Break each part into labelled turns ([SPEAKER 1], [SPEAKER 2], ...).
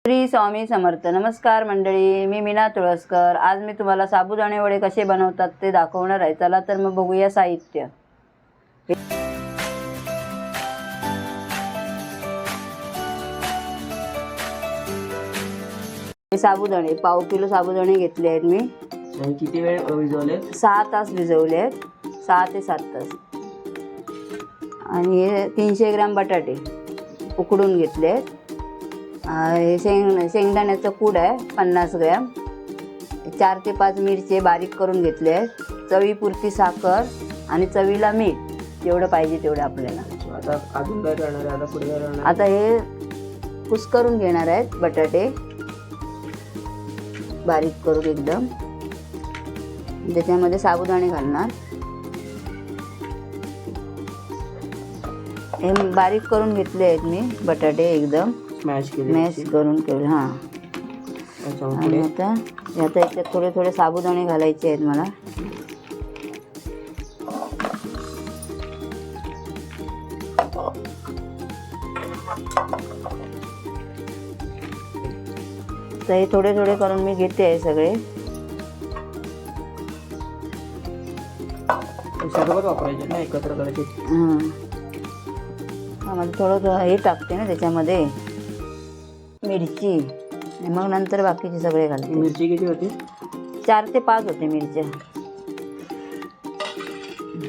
[SPEAKER 1] श्री स्वामी समर्थ. नमस्कार मंडळी, मी मीना तुळसकर. आज मी तुम्हाला साबुदाणे वडे कसे बनवतात ते दाखवणार आहे. चला तर मग बघूया साहित्य. साबुदाणे पाव किलो साबुदाणे घेतले आहेत मी.
[SPEAKER 2] किती वेळ भिजवले?
[SPEAKER 1] 6 तास भिजवले आहेत, 6 ते 7 तास. आणि 300 ग्रॅम बटाटे उकडून घेतले आहेत. शेंगदाण्याचं कूड आहे 50 ग्रॅम. 4 ते 5 मिरचे बारीक करून घेतले आहेत. चवीपुरती साखर आणि चवीला मीठ जेवढं पाहिजे तेवढं आपल्याला.
[SPEAKER 2] आता अजून काय करणार आहे? आता पुढे काय करणार?
[SPEAKER 1] आता हे कुस्करून घेणार आहेत बटाटे बारीक करून एकदम. त्याच्यामध्ये साबुदाणे घालणार. हे बारीक करून घेतले आहेत मी बटाटे एकदम
[SPEAKER 2] स्मॅश
[SPEAKER 1] करून ठेवले. हां, आणि आता याच्यात थोडे थोडे साबुदाणे घालायचे आहेत मला. तर हे थोडे थोडे करून मी घेते आहे सगळे.
[SPEAKER 2] सर्वच वापरायचे ना, एकत्र करायचे.
[SPEAKER 1] हां, माझं थोडं हे टाकते ना त्याच्यामध्ये मिरची, मग नंतर बाकीचे सगळे घालते.
[SPEAKER 2] मिरची किती होती?
[SPEAKER 1] 4 ते 5 होते मिरच्या.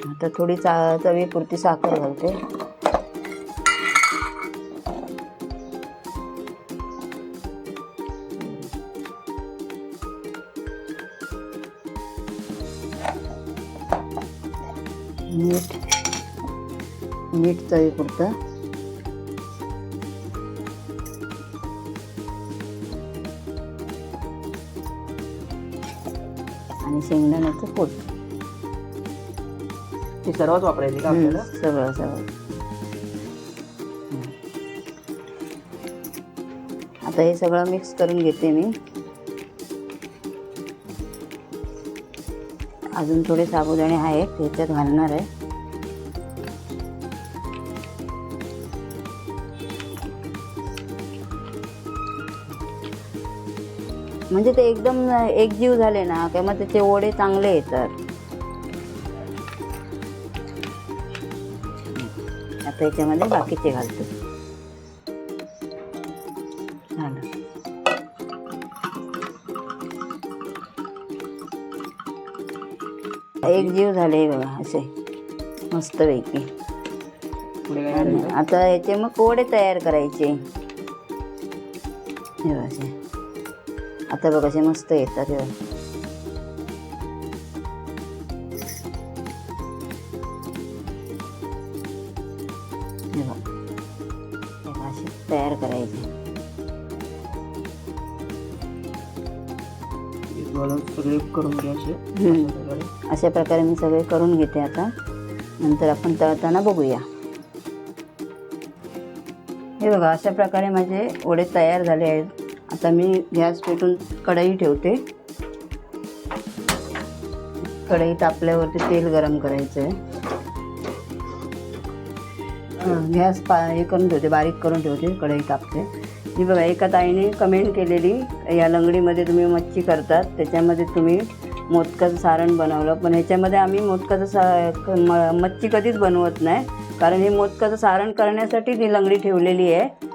[SPEAKER 1] आता थोडी चवीपुरती साखर घालते. मीठ चवीपुरतं. आणि शेंगदाण्याचं कूट.
[SPEAKER 2] हे सर्वच वापरायचे का आपल्याला?
[SPEAKER 1] सगळं. आता हे सगळं मिक्स करून घेते मी. अजून थोडे साबुदाणे आहेत त्याच्यात घालणार आहे. म्हणजे ते एकदम एकजीव झाले ना की मग त्याचे वडे चांगले येतात. आता याच्यामध्ये बाकीचे घालतो. एकजीव झाले बघा असे मस्तपैकी. आता याचे मग वडे तयार करायचे. हे असे आता बघ असे मस्त येतात. हे असे तयार करायचे.
[SPEAKER 2] सगळे करून घ्यायचे.
[SPEAKER 1] अशा प्रकारे मी सगळे करून घेते. आता नंतर आपण तळताना बघूया. हे बघा अशा प्रकारे माझे वडे तयार झाले आहेत. आता मी गॅस पेटून कढई ठेवते. कढई तापल्यावरती तेल गरम करायचं आहे. गॅस हे करून ठेवते, बारीक करून ठेवते. कढई तापते. ही बघा एका ताईने कमेंट केलेली, या लंगडीमध्ये तुम्ही मच्छी करतात, त्याच्यामध्ये तुम्ही मोदकाचं सारण बनवलं. पण ह्याच्यामध्ये आम्ही मोदकाचं मच्छी कधीच बनवत नाही, कारण हे मोदकाचं सारण करण्यासाठी ती लंगडी ठेवलेली आहे.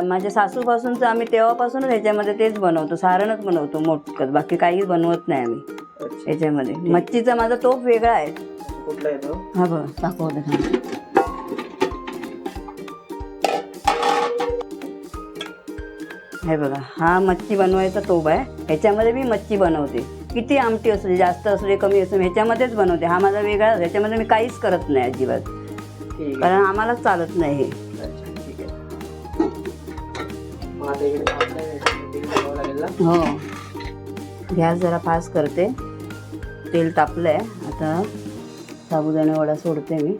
[SPEAKER 1] माझ्या सासूपासूनचं आम्ही तेव्हापासूनच ह्याच्यामध्ये तेच बनवतो, सारणच बनवतो मोदकं. बाकी काहीच बनवत नाही आम्ही ह्याच्यामध्ये. मच्छीचा माझा तोप वेगळा आहे.
[SPEAKER 2] कुठला येतो?
[SPEAKER 1] हा बघ दाखवते. हे बघा हा मच्छी बनवायचा तोप आहे. ह्याच्यामध्ये मी मच्छी बनवते. किती आमटी असू दे, जास्त असू दे, कमी असू दे, ह्याच्यामध्येच बनवते. हा माझा वेगळा. ह्याच्यामध्ये मी काहीच करत नाही अजिबात, कारण आम्हाला चालत नाही हे. हो, गॅस जरा फास्ट करते. तेल तापलंय. आता साबुदाणे वडा सोडते मी.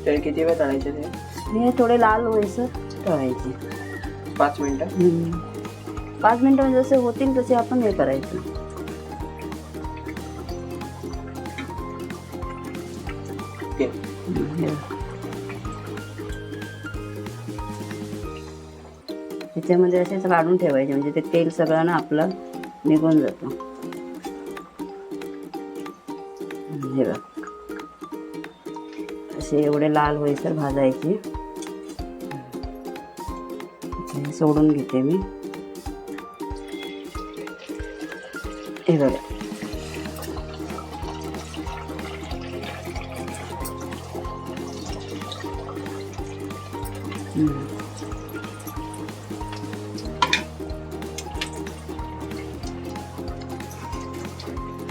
[SPEAKER 2] तेल किती वेळ तळायचे ते?
[SPEAKER 1] हे थोडे लाल होईसर तळायचे.
[SPEAKER 2] 5 मिनिटं.
[SPEAKER 1] 5 मिनिटं जसे होतील तसे आपण हे करायचं.
[SPEAKER 2] तीन.
[SPEAKER 1] त्याच्यामध्ये असेच काढून ठेवायचे म्हणजे ते तेल सगळं ना आपलं निघून जातं. हे बघ असे एवढे लाल होईसर भाजायचे. हे सोडून घेते मी. हे बघा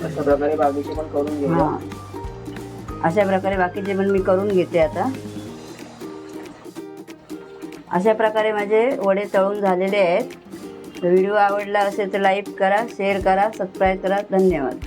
[SPEAKER 2] अशा प्रकारे बाकीचे पण करून घेऊया.
[SPEAKER 1] हां अशा प्रकारे बाकीचे पण मी करून घेते आता. अशा प्रकारे माझे वडे तळून झालेले आहेत. व्हिडिओ आवडला असेल तर लाईक करा, शेअर करा, सबस्क्राईब करा. धन्यवाद.